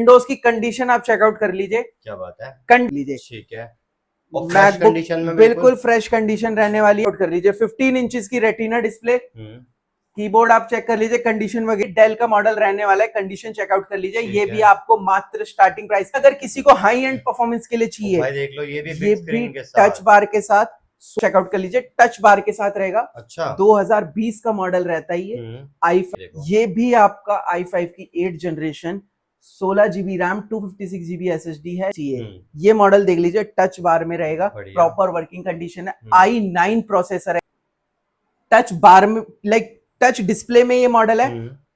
Windows की condition आप checkout कर लीजिए। क्या बात है, कर लीजिए, ठीक है। और फ्रेश कंडीशन में बिल्कुल फ्रेश कंडीशन रहने वाली है। कर लीजिए 15 इंचेस की रेटिना डिस्प्ले, कीबोर्ड आप चेक कर लीजिए, कंडीशन वगैरह डेल का मॉडल रहने वाला है, कंडीशन चेकआउट कर लीजिए। ये भी आपको मात्र स्टार्टिंग प्राइस, अगर किसी को हाई एंड परफॉर्मेंस के लिए चाहिए भाई देख लो, ये भी टच बार के साथ चेकआउट कर लीजिए, टच बार के साथ रहेगा। अच्छा, 2020 का मॉडल रहता है ये i5। ये भी आपका i5 की 8 generation, 16 GB RAM, 256 GB SSD है। ये मॉडल देख लीजिए, टच बार में रहेगा, प्रॉपर वर्किंग कंडीशन है। i9 प्रोसेसर है, टच बार में लाइक टच डिस्प्ले में ये मॉडल है।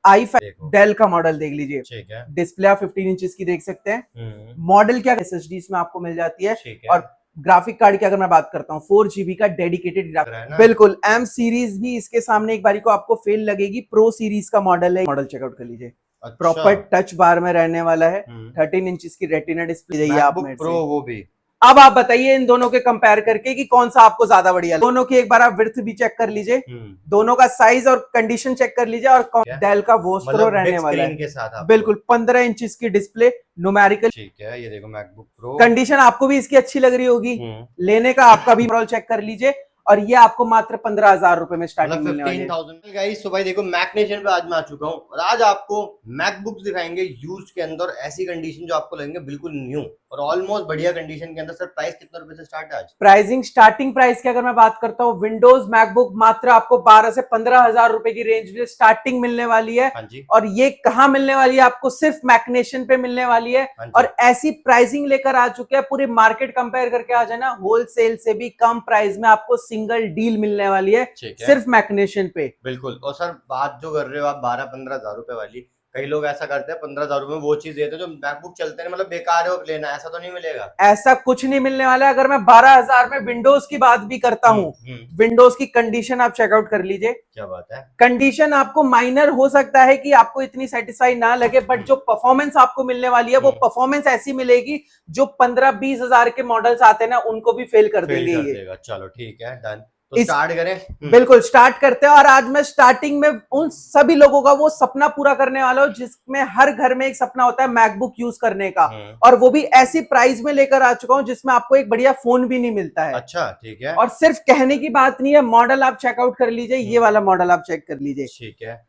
i5 डेल का मॉडल देख लीजिए, डिस्प्ले आप 15 इंचेस की देख सकते हैं। मॉडल क्या SSD इसमें आपको मिल जाती है। और ग्राफिक कार्ड की अगर मैं बात करता हूँ, 4 GB का डेडिकेटेड ग्राफिक, बिल्कुल M सीरीज भी इसके सामने एक बारी को आपको फेल लगेगी। प्रो सीरीज का मॉडल है, मॉडल चेकआउट कर लीजिए। अच्छा। प्रॉपर टच बार में रहने वाला है, 13 इंचेस की रेटिना डिस्प्ले है आप में प्रो, वो भी। अब आप बताइए इन दोनों के कंपेयर करके कि कौन सा आपको ज्यादा बढ़िया। दोनों की एक बार आप विड्थ भी चेक कर लीजिए, दोनों का साइज और कंडीशन चेक कर लीजिए। और डेल का वोस्ट्रो रहने वाला है के साथ, बिल्कुल 15 इंचेस की डिस्प्ले, न्यूमेरिकल, ठीक है। ये देखो मैकबुक प्रो, कंडीशन आपको भी इसकी अच्छी लग रही होगी। लेने का आपका भी रोल चेक कर लीजिए। और ये आपको मात्र 15,000 रुपए में स्टार्टिंग मिलने वाली है। 15,000 गाइस। तो भाई देखो, मैक नेशन पे आज मैं आ चुका हूँ और आज आपको मैकबुक्स दिखाएंगे यूज्ड के अंदर, ऐसी कंडीशन जो आपको लगेंगे बिल्कुल न्यू और ऑलमोस्ट बढ़िया कंडीशन के अंदर। सर प्राइस कितना रुपए से स्टार्ट है आज? प्राइसिंग स्टार्टिंग प्राइस की अगर मैं बात करता हूँ, विंडोज मैकबुक मात्र आपको 12 से 15,000 रुपए की रेंज में स्टार्टिंग मिलने वाली है। और ये कहाँ मिलने वाली है आपको? सिर्फ मैकनेशन पे मिलने वाली है। और ऐसी प्राइसिंग लेकर आ चुके हैं, पूरी मार्केट कंपेयर करके आ जाना, होलसेल से भी कम प्राइस में आपको सिंगल डील मिलने वाली है सिर्फ मैकनेशन पे। बिल्कुल। और सर बात जो कर रहे हो आप 12-15,000 रुपए वाली, कई लोग ऐसा करते हैं 15,000 रुपए में वो चीज देते हैं जो मैकबुक चलते हैं, मतलब बेकार है लेना, ऐसा तो नहीं मिलेगा। ऐसा कुछ नहीं मिलने वाला है। अगर मैं 12,000 में विंडोज की बात भी करता हूँ, विंडोज की कंडीशन आप चेकआउट कर लीजिए। क्या बात है, कंडीशन आपको माइनर हो सकता है कि आपको इतनी सेटिस्फाई ना लगे, बट जो परफॉर्मेंस आपको मिलने वाली है वो परफॉर्मेंस ऐसी मिलेगी जो 15-20 हजार के मॉडल्स आते हैं ना, उनको भी फेल कर देंगे। चलो ठीक है, डन। तो स्टार्ट करें? बिल्कुल स्टार्ट करते हैं। और आज मैं स्टार्टिंग में उन सभी लोगों का वो सपना पूरा करने वाला हूं जिसमें हर घर में एक सपना होता है मैकबुक यूज करने का, और वो भी ऐसी प्राइस में लेकर आ चुका हूं जिसमें आपको एक बढ़िया फोन भी नहीं मिलता है। अच्छा ठीक है। और सिर्फ कहने की बात नहीं है, मॉडल आप चेकआउट कर लीजिए, ये वाला मॉडल आप चेक कर लीजिए, ठीक है।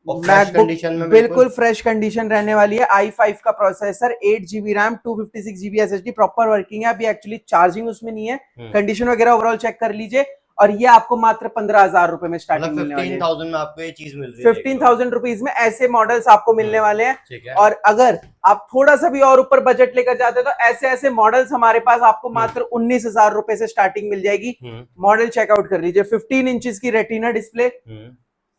कंडीशन में बिल्कुल फ्रेश कंडीशन रहने वाली है। i5 का processor, 8 GB RAM, 256 GB SSD, proper working है। अभी एक्चुअली चार्जिंग उसमें नहीं है। कंडीशन वगैरह ओवरऑल चेक कर लीजिए। और ये आपको मात्र 15,000 रुपए में स्टार्टिंग मिलने वाली है। 15,000 में आपको ये चीज मिल रही है। 15,000 रुपीज में ऐसे मॉडल्स आपको मिलने वाले हैं। और अगर आप थोड़ा सा भी और ऊपर बजट लेकर जाते हैं तो ऐसे ऐसे मॉडल्स हमारे पास आपको मात्र 19,000 रुपए से स्टार्टिंग मिल जाएगी। मॉडल चेकआउट कर लीजिए, 15 इंचेस की रेटिना डिस्प्ले,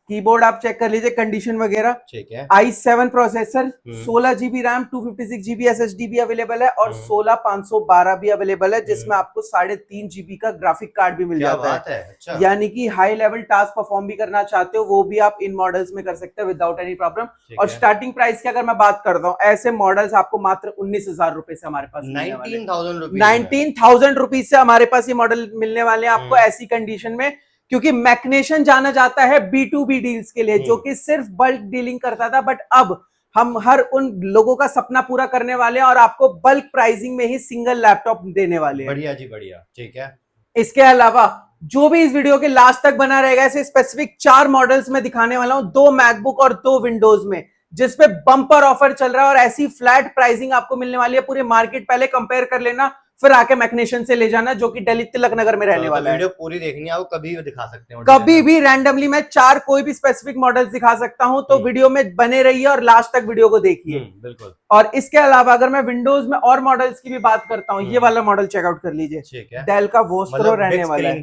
कीबोर्ड आप चेक कर लीजिए, कंडीशन वगैरह, ठीक है। i7 processor, 16 GB RAM, 256 GB SSD भी अवेलेबल है और 16,512 भी अवेलेबल है, जिसमें आपको 3.5 GB का ग्राफिक कार्ड भी मिल जाता है। अच्छा। यानी कि हाई लेवल टास्क परफॉर्म भी करना चाहते हो वो भी आप इन मॉडल्स में कर सकते हो विदाउट एनी प्रॉब्लम। और स्टार्टिंग प्राइस की अगर मैं बात करता हूँ, ऐसे मॉडल्स आपको मात्र 19,000 रुपए से हमारे पास 19,000 रुपीज से हमारे पास ये मॉडल मिलने वाले हैं आपको ऐसी कंडीशन में। क्योंकि मैकनेशन जाना जाता है B2B डील्स के लिए, जो कि सिर्फ बल्क डीलिंग करता था, बट अब हम हर उन लोगों का सपना पूरा करने वाले हैं और आपको बल्क प्राइसिंग में ही सिंगल लैपटॉप देने वाले हैं। बढ़िया जी बढ़िया, ठीक है। इसके अलावा जो भी इस वीडियो के लास्ट तक बना रहेगा, ऐसे स्पेसिफिक 4 मॉडल्स में दिखाने वाला हूं, 2 मैकबुक और 2 विंडोज में, जिसपे बम्पर ऑफर चल रहा है और ऐसी फ्लैट प्राइसिंग आपको मिलने वाली है। पूरी मार्केट पहले कंपेयर कर लेना, फिर आके मैकनेशन से ले जाना, जो कि दिल्ली तिलक नगर में रहने वाला है। वीडियो पूरी देखनी है, आपको कभी भी दिखा सकते हैं, कभी भी रैंडमली मैं 4 कोई भी स्पेसिफिक मॉडल्स दिखा सकता हूं। तो वीडियो में बने रहिए और लास्ट तक वीडियो को देखिए। बिल्कुल। और इसके अलावा अगर मैं विंडोज में और मॉडल्स की भी बात करता हूं, ये वाला मॉडल चेकआउट कर लीजिए, डेल का वोस्ट्रो रहने वाला है,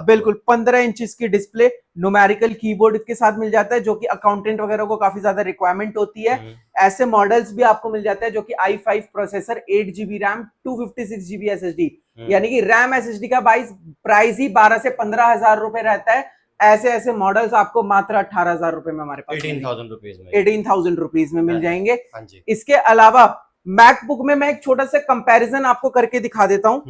बिल्कुल 15 इंचेस की डिस्प्ले, न्यूमेरिकल कीबोर्ड के साथ मिल जाता है, जो कि अकाउंटेंट वगैरह को काफी ज्यादा रिक्वायरमेंट होती है। ऐसे मॉडल्स भी आपको मिल जाते हैं, जो कि i5 processor, 8 GB RAM, 256 GB SSD, यानी कि रैम SSD का प्राइस ही 12 से 15,000 रुपए रहता है। ऐसे ऐसे मॉडल्स आपको मात्र 18,000 रुपए में हमारे पास 18,000 रुपीज में मिल जाएंगे। इसके अलावा मैकबुक में मैं एक छोटा सा कंपैरिजन आपको करके दिखा देता हूं।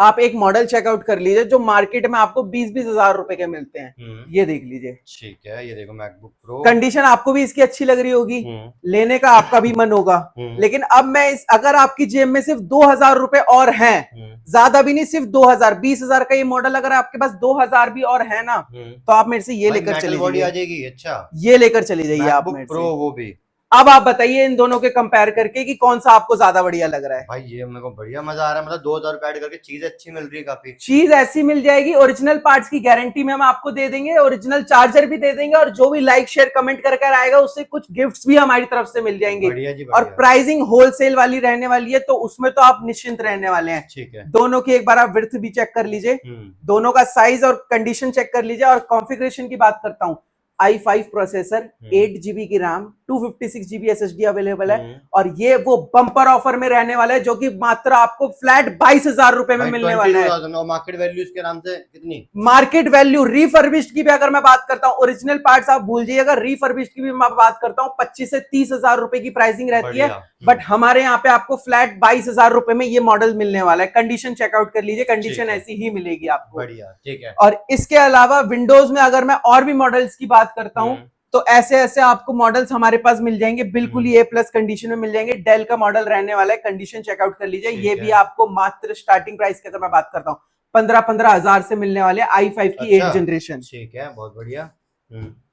आप एक मॉडल चेकआउट कर लीजिए जो मार्केट में आपको 20-20 हजार रुपए के मिलते हैं। ये देख लीजिए। ठीक है, ये देखो मैकबुक प्रो। कंडीशन आपको भी इसकी अच्छी लग रही होगी, लेने का आपका भी मन होगा। लेकिन अब मैं अगर आपकी जेब में सिर्फ 2000 रुपए और हैं, ज्यादा भी नहीं, सिर्फ 2000, 20,000 का ये मॉडल अगर आपके पास 2000 भी और है ना, तो आप मेरे से ये लेकर चले जाइए। आ जाएगी। अच्छा, ये लेकर चले जाइए आप मेरे से। प्रो वो भी। अब आप बताइए इन दोनों के कंपेयर करके कि कौन सा आपको ज्यादा बढ़िया लग रहा है। भाई ये मेरे को बढ़िया मजा आ रहा है, मतलब 2000 रुपए ऐड करके चीज अच्छी मिल रही है, काफी चीज ऐसी मिल जाएगी। ओरिजिनल पार्ट्स की गारंटी में हम आपको दे देंगे, ओरिजिनल चार्जर भी दे देंगे, और जो भी लाइक शेयर कमेंट करके आएगा उससे कुछ गिफ्ट्स भी हमारी तरफ से मिल जाएंगे। बढ़िया जी, और प्राइसिंग होलसेल वाली रहने वाली है, तो उसमें तो आप निश्चिंत रहने वाले हैं। ठीक है। दोनों की एक बार आप विड्थ भी चेक कर लीजिए, दोनों का साइज और कंडीशन चेक कर लीजिए। और कॉन्फ़िगरेशन की बात करता हूं, i5 प्रोसेसर, 8GB की रैम, 256GB SSD अवेलेबल है। और ये वो बम्पर ऑफर में रहने वाला है जो कि मात्र आपको फ्लैट 22,000 रुपए में मिलने वाला है। मार्केट वैल्यू इसके नाम से कितनी? मार्केट वैल्यू रिफर्बिश्ड की भी अगर मैं बात करता हूं, ओरिजिनल पार्ट्स आप भूल जाइएगा, रिफर्बिश्ड की भी मैं बात करता हूं 25 से 30,000 रुपए की प्राइसिंग रहती है। बट हमारे यहाँ पे आपको फ्लैट 22,000 रुपए में ये मॉडल मिलने वाला है। कंडीशन चेकआउट कर लीजिए, कंडीशन ऐसी ही मिलेगी आपको। बढ़िया, ठीक है। और इसके अलावा विंडोज में अगर मैं और भी मॉडल्स की बात करता हूं, तो ऐसे ऐसे आपको मॉडल्स हमारे पास मिल जाएंगे, बिल्कुल ही A+ कंडीशन में मिल जाएंगे। डेल का मॉडल रहने वाला है, कंडीशन चेकआउट कर लीजिए। ये भी आपको मात्र स्टार्टिंग प्राइस की अगर मैं बात करता हूँ 15-15 हजार से मिलने वाले i5 की 8 जनरेशन। ठीक है, बहुत बढ़िया।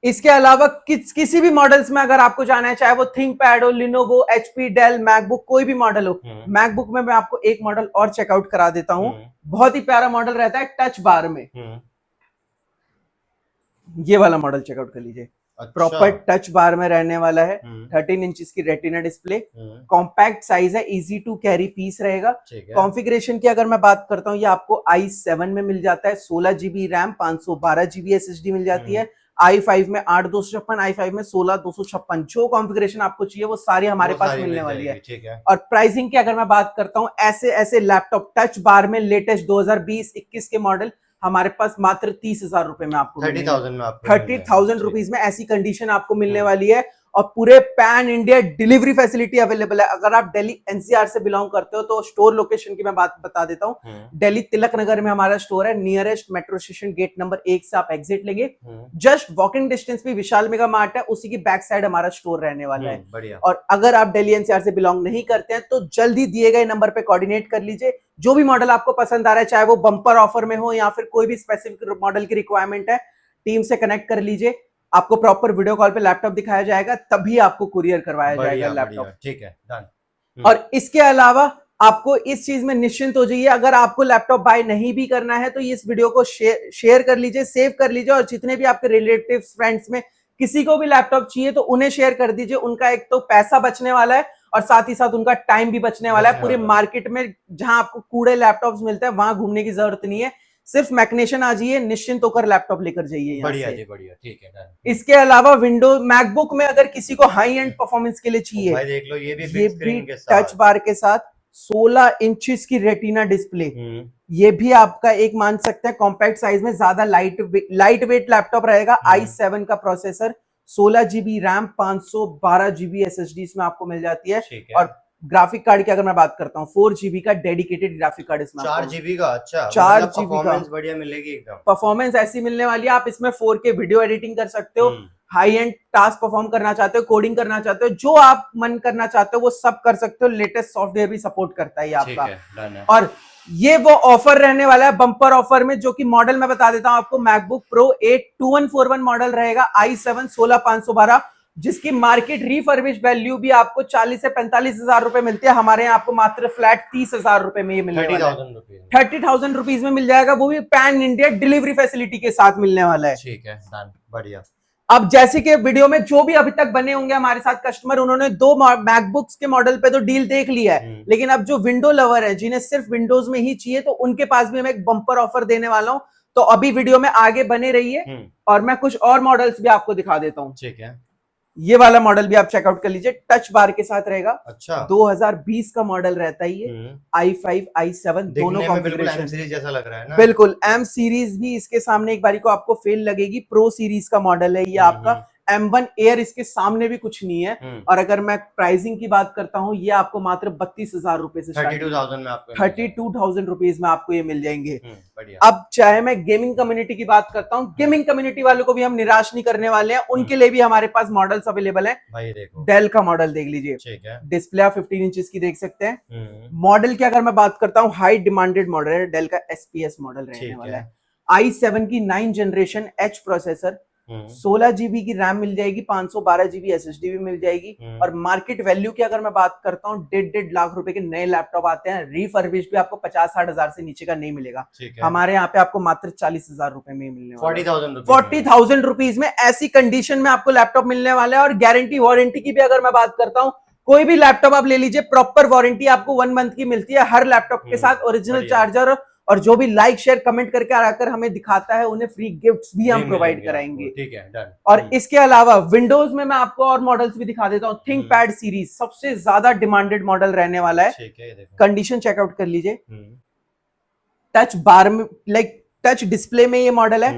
इसके अलावा किसी भी मॉडल्स में अगर आपको जाना है, चाहे वो थिंकपैड हो, लिनोवो, HP, डेल, मैकबुक, कोई भी मॉडल हो, मैकबुक में मैं आपको एक मॉडल और चेकआउट करा देता हूं। बहुत ही प्यारा मॉडल रहता है टच बार में। ये वाला मॉडल चेकआउट कर लीजिए। प्रॉपर टच बार में रहने वाला है, 13 इंचेस की रेटिना डिस्प्ले, कॉम्पैक्ट साइज है, इजी टू कैरी पीस रहेगा। कॉन्फ़िगरेशन की अगर मैं बात करता हूँ, ये आपको i7 में मिल जाता है, 16GB रैम, 512GB SSD मिल जाती है। i5 में 8/256, i5 में 16/256। जो कॉन्फ़िगरेशन आपको चाहिए वो सारी हमारे पास मिलने वाली है। और प्राइसिंग की अगर मैं बात करता हूँ, ऐसे ऐसे लैपटॉप टच बार में लेटेस्ट 2020-21 के मॉडल हमारे पास मात्र 30,000 रुपए में आपको 30,000 रुपीज में ऐसी कंडीशन आपको मिलने वाली है। और पूरे pan India delivery facility available है। अगर आप दिल्ली NCR से बिलोंग करते हो तो स्टोर लोकेशन की मैं बात बता देता हूँ। दिल्ली तिलक नगर में हमारा स्टोर है, nearest metro station gate number 1 से आप एग्जिट लेंगे, जस्ट वॉकिंग डिस्टेंस पे विशाल मेगा मार्ट है, उसी की बैक साइड हमारा स्टोर रहने वाला है। और अगर आप दिल्ली NCR से बिलोंग नहीं करते हैं तो जल्दी दिए गए नंबर पे कोऑर्डिनेट कर लीजिए। जो भी मॉडल आपको पसंद आ रहा है, चाहे वो बम्पर ऑफर में हो या फिर कोई भी स्पेसिफिक मॉडल की रिक्वायरमेंट है, टीम से कनेक्ट कर लीजिए। आपको प्रॉपर वीडियो कॉल पे लैपटॉप दिखाया जाएगा, तभी आपको कुरियर करवाया जाएगा लैपटॉप। ठीक है, डन। और इसके अलावा आपको इस चीज में निश्चिंत हो जाइए, अगर आपको लैपटॉप बाय नहीं भी करना है तो इस वीडियो को शेयर कर लीजिए, सेव कर लीजिए, और जितने भी आपके रिलेटिव्स, फ्रेंड्स में किसी को भी लैपटॉप चाहिए तो उन्हें शेयर कर दीजिए। उनका एक तो पैसा बचने वाला है और साथ ही साथ उनका टाइम भी बचने वाला है। पूरे मार्केट में जहां आपको कूड़े लैपटॉप्स मिलते हैं वहां घूमने की जरूरत नहीं है, सिर्फ मैकनेशन आ जाइए, निश्चिंत होकर लैपटॉप लेकर जाइए। बढ़िया जी, बढ़िया, ठीक है। इसके अलावा विंडोज मैकबुक में अगर किसी को हाई एंड परफॉर्मेंस के लिए चाहिए, भाई देख लो, ये भी टच बार के साथ 16 इंचेस की रेटिना डिस्प्ले, ये भी आपका एक मान सकते हैं कॉम्पैक्ट साइज में, ज्यादा लाइट वेट लैपटॉप रहेगा। i7 का processor, 16GB RAM, 512GB SSD इसमें आपको मिल जाती है। और ग्राफिक कार्ड की अगर मैं बात करता हूँ, 4GB का डेडिकेटेड ग्राफिक कार्ड इसमें, 4GB का। अच्छा, 4GB का बढ़िया मिलेगी एकदम। परफॉर्मेंस ऐसी मिलने वाली है, आप इसमें 4K वीडियो एडिटिंग कर सकते हो, हाई एंड टास्क परफॉर्म करना चाहते हो, कोडिंग करना चाहते हो, जो आप मन करना चाहते हो वो सब कर सकते हो। लेटेस्ट सॉफ्टवेयर भी सपोर्ट करता है आपका। और ये वो ऑफर रहने वाला है बम्पर ऑफर में, जो कि मॉडल मैं बता देता हूं आपको, मैकबुक प्रो 8 2141 मॉडल रहेगा, i7 16512, जिसकी मार्केट रिफर्बिश्ड वैल्यू भी आपको 40 से 45,000 रुपए मिलती है। हमारे यहाँ आपको मात्र फ्लैट 30,000 रुपए में ये मिलने वाला है। 30,000 रुपीज में मिल जाएगा, वो भी पैन इंडिया डिलीवरी फैसिलिटी के साथ मिलने वाला है। ठीक है, बढ़िया। अब जैसे कि वीडियो में जो भी अभी तक बने होंगे हमारे साथ कस्टमर, उन्होंने 2 मैकबुक्स के मॉडल पे तो डील देख लिया है, लेकिन अब जो विंडो लवर है, जिन्हें सिर्फ विंडोज में ही चाहिए, तो उनके पास भी मैं एक बम्पर ऑफर देने वाला हूं। तो अभी वीडियो में आगे बने रहिए और मैं कुछ और मॉडल्स भी आपको दिखा देता हूं। ठीक है, ये वाला मॉडल भी आप चेकआउट कर लीजिए, टच बार के साथ रहेगा। अच्छा, 2020 का मॉडल रहता है ये, i5 i7 दोनों कॉन्फ़िगरेशन सीरीज जैसा लग रहा है ना। बिल्कुल M सीरीज भी इसके सामने एक बारी को आपको फेल लगेगी। प्रो सीरीज का मॉडल है ये आपका, M1 एयर इसके सामने भी कुछ नहीं है। और अगर मैं प्राइसिंग की बात करता हूँ, ये आपको मात्र 32,000 रुपए से 32,000 में आपको 32,000 रुपीज में आपको ये मिल जाएंगे। बढ़िया। अब चाहे मैं गेमिंग कम्युनिटी की बात करता हूँ, गेमिंग कम्युनिटी वालों को भी हम निराश नहीं करने वाले हैं, उनके लिए भी हमारे पास मॉडल्स अवेलेबल है। भाई देखो डेल का मॉडल देख लीजिए, ठीक है, डिस्प्ले आप 15 इंचेस की देख सकते हैं। मॉडल की अगर मैं बात करता हूँ, हाई डिमांडेड मॉडल है, डेल का SPS मॉडल रहने वाला है। i7 की 9 जनरेशन H प्रोसेसर, 16 जीबी की रैम मिल जाएगी, 512 जीबी SSD भी मिल जाएगी। और मार्केट वैल्यू की अगर मैं बात करता हूँ, 1.5 लाख रुपए के नए लैपटॉप आते हैं, रिफर्बिश भी आपको 50-60 हजार से नीचे का नहीं मिलेगा। हमारे यहाँ पे आपको मात्र 40,000 रुपए में मिलने वाला है। 40,000 रुपीज में ऐसी कंडीशन में आपको लैपटॉप मिलने वाला है। और गारंटी वारंटी की भी अगर मैं बात करता हूँ, कोई भी लैपटॉप आप ले लीजिए, प्रॉपर वारंटी आपको 1 मंथ की मिलती है हर लैपटॉप के साथ, ओरिजिनल चार्जर, और जो भी लाइक शेयर कमेंट करके आकर हमें दिखाता है, उन्हें फ्री गिफ्ट्स भी हम प्रोवाइड कराएंगे। ठीक है, डन। और इसके अलावा विंडोज में मैं आपको और मॉडल्स भी दिखा देता हूं। थिंकपैड सीरीज सबसे ज्यादा डिमांडेड मॉडल रहने वाला है। कंडीशन चेकआउट कर लीजिए, टच बार में, लाइक टच डिस्प्ले में ये मॉडल है।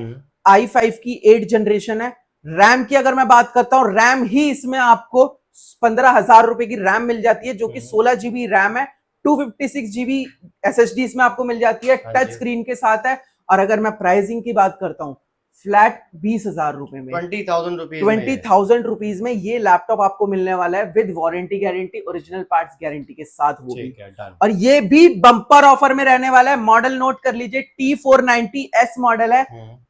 i5 की 8 जनरेशन है। रैम की अगर मैं बात करता हूं, रैम ही इसमें आपको 15,000 रुपए की रैम मिल जाती है, जो कि 16 जीबी रैम है। 256 जीबी SSD इसमें आपको मिल जाती है, टच स्क्रीन के साथ है। और अगर मैं प्राइसिंग की बात करता हूं, फ्लैट 20,000 रुपए में, 20,000 रुपीज में ये लैपटॉप आपको मिलने वाला है, with warranty guarantee, original parts guarantee के साथ वो भी। और ये भी बम्पर ऑफर में रहने वाला है। मॉडल नोट कर लीजिए, T490S मॉडल है,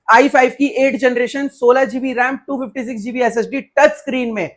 i5 की 8 generation, 16 GB RAM, 256 GB SSD, touch screen में,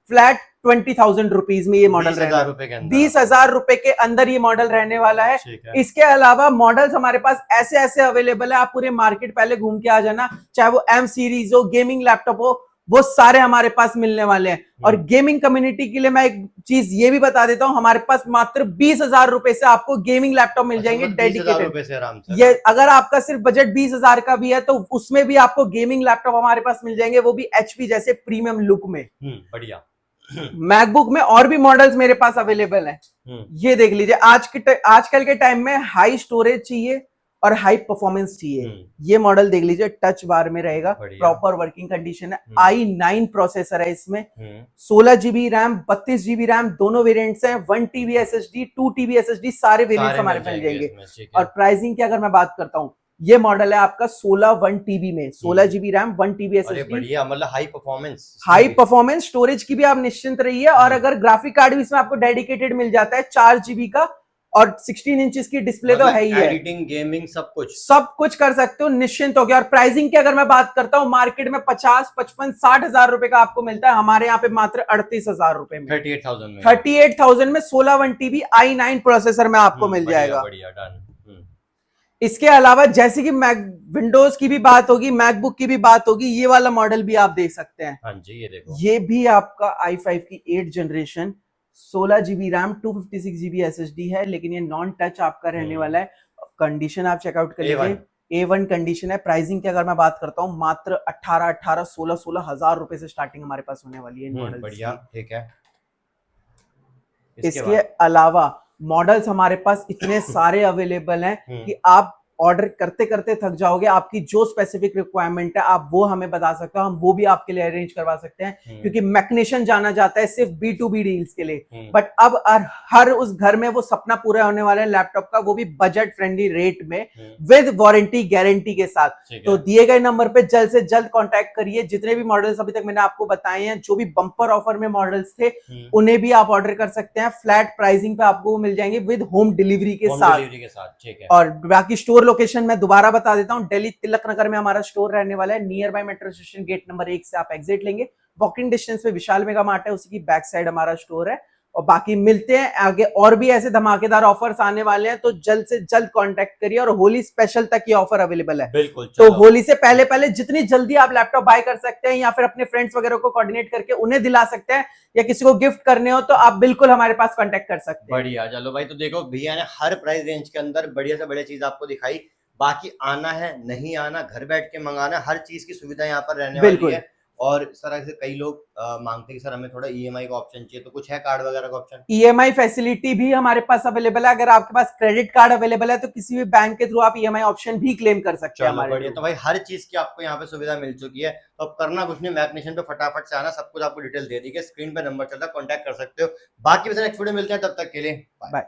फ्लैट 20,000 रुपीज में ये मॉडल रहेगा। 20,000 रुपए के अंदर ये मॉडल रहने वाला है। इसके अलावा मॉडल्स हमारे पास ऐसे ऐसे अवेलेबल है, आप पूरे मार्केट पहले घूम के आ जाना, चाहे वो M सीरीज हो, गेमिंग लैपटॉप हो, वो सारे हमारे पास मिलने वाले हैं। और गेमिंग कम्युनिटी के लिए मैं एक चीज ये भी बता देता हूं, हमारे पास मात्र 20,000 रुपए से आपको गेमिंग लैपटॉप मिल जाएंगे डेडिकेटेड। ये अगर आपका सिर्फ बजट 20,000 का भी है, तो उसमें भी आपको गेमिंग लैपटॉप हमारे पास मिल जाएंगे, वो भी HP जैसे प्रीमियम लुक में। बढ़िया। मैकबुक में और भी मॉडल्स मेरे पास अवेलेबल है। ये देख लीजिए, आजकल के टाइम में हाई स्टोरेज चाहिए और हाई परफॉर्मेंस चाहिए, ये मॉडल देख लीजिए, टच बार में रहेगा, प्रॉपर वर्किंग कंडीशन है। i9 प्रोसेसर है इसमें, 16 जीबी रैम, 32 जीबी रैम, दोनों वेरिएंट्स हैं। 1 TB SSD, 2 TB SSD, सारे वेरिएंट्स हमारे मिल जाएंगे। और प्राइसिंग की अगर मैं बात करता हूँ, ये मॉडल है आपका 16 1 TB में, 16 जीबी रैम, 1 TB SSD, बढ़िया, मतलब हाई परफॉर्मेंस स्टोरेज की भी आप निश्चिंत रहिए। और अगर ग्राफिक कार्ड भी इसमें आपको डेडिकेटेड मिल जाता है 4 जीबी का, और 16 इंचेस की डिस्प्ले तो है ही है, एडिटिंग, गेमिंग, सब कुछ कर सकते हो, निश्चिंत हो गया। और प्राइसिंग की अगर मैं बात करता हूँ, मार्केट में 50, 55, 60 हजार रुपए का आपको मिलता है, हमारे यहाँ पे मात्र 38,000 रुपए में, 38,000 में 16 1 TB i9 प्रोसेसर में आपको मिल जाएगा। बढ़िया, डन। इसके अलावा जैसे कि विंडोज की भी बात होगी, मैकबुक की भी बात होगी, ये वाला मॉडल भी आप देख सकते हैं। हाँ जी, ये देखो, ये भी आपका i5 की 8 generation, 16 GB RAM, 256 GB SSD है, लेकिन ये नॉन टच आपका रहने वाला है। कंडीशन आप चेकआउट कर लीजिए, A1 कंडीशन है। प्राइसिंग की अगर मैं बात करता हूँ, मात्र 16 हजार रुपए से स्टार्टिंग हमारे पास होने वाली है इन मॉडल्स। बढ़िया, ठीक है। इसके अलावा मॉडल्स हमारे पास इतने सारे अवेलेबल हैं कि आप ऑर्डर करते करते थक जाओगे। आपकी जो स्पेसिफिक रिक्वायरमेंट है, आप वो हमें बता सकते हो, हम वो भी आपके लिए अरेंज करवा सकते हैं। क्योंकि मैग्नेशियन जाना जाता है सिर्फ B2B डील्स के लिए, बट अब हर उस घर में वो सपना पूरा होने वाला है लैपटॉप का, वो भी बजट फ्रेंडली रेट में, विद वारंटी गारंटी के साथ। तो दिए गए नंबर पे जल्द से जल्द कॉन्टैक्ट करिए। जितने भी मॉडल्स अभी तक मैंने आपको बताए हैं, जो भी बम्पर ऑफर में मॉडल्स थे, उन्हें भी आप ऑर्डर कर सकते हैं। फ्लैट प्राइसिंग पे आपको मिल जाएंगे, विद होम डिलीवरी के साथ। और बाकी स्टोर लोकेशन मैं दोबारा बता देता हूं, दिल्ली तिलक नगर में हमारा स्टोर रहने वाला है, near by metro station, gate number 1 से आप एग्जिट लेंगे, वॉकिंग डिस्टेंस पे विशाल मेगा मार्ट है, उसी की बैक साइड हमारा स्टोर है। और बाकी मिलते हैं आगे, और भी ऐसे धमाकेदार ऑफर्स आने वाले हैं, तो जल्द से जल्द कांटेक्ट करिए। और होली स्पेशल तक ये ऑफर अवेलेबल है, बिल्कुल। तो होली से पहले पहले जितनी जल्दी आप लैपटॉप बाय कर सकते हैं, या फिर अपने फ्रेंड्स वगैरह को कोऑर्डिनेट करके उन्हें दिला सकते हैं, या किसी को गिफ्ट करने हो, तो आप बिल्कुल हमारे पास कांटेक्ट कर सकते हैं। बढ़िया, चलो भाई, तो देखो भैया ने हर प्राइस रेंज के अंदर बढ़िया से बढ़िया चीज आपको दिखाई। बाकी आना है, नहीं आना, घर बैठ के मंगाना, हर चीज की सुविधा यहाँ पर रहने वाली है। और सर ऐसे कई लोग मांगते हैं कि सर हमें थोड़ा ईएमआई का ऑप्शन चाहिए, तो कुछ है कार्ड वगैरह का ऑप्शन? ईएमआई फैसिलिटी भी हमारे पास अवेलेबल है। अगर आपके पास क्रेडिट कार्ड अवेलेबल है तो किसी भी बैंक के थ्रू आप ईएमआई ऑप्शन भी क्लेम कर सकते हैं चलो हमारे बढ़िया, through। तो भाई हर चीज की आपको यहाँ पे सुविधा मिल चुकी है। तो अब करना कुछ नहीं, मैकनेशन पे फटाफट से आना, सब कुछ आपको डिटेल दे दी गई, स्क्रीन पे नंबर चल रहा है, कॉन्टैक्ट कर सकते हो। बाकी वैसे नेक्स्ट वीडियो मिलते हैं, तब तक के लिए बाय। बाय।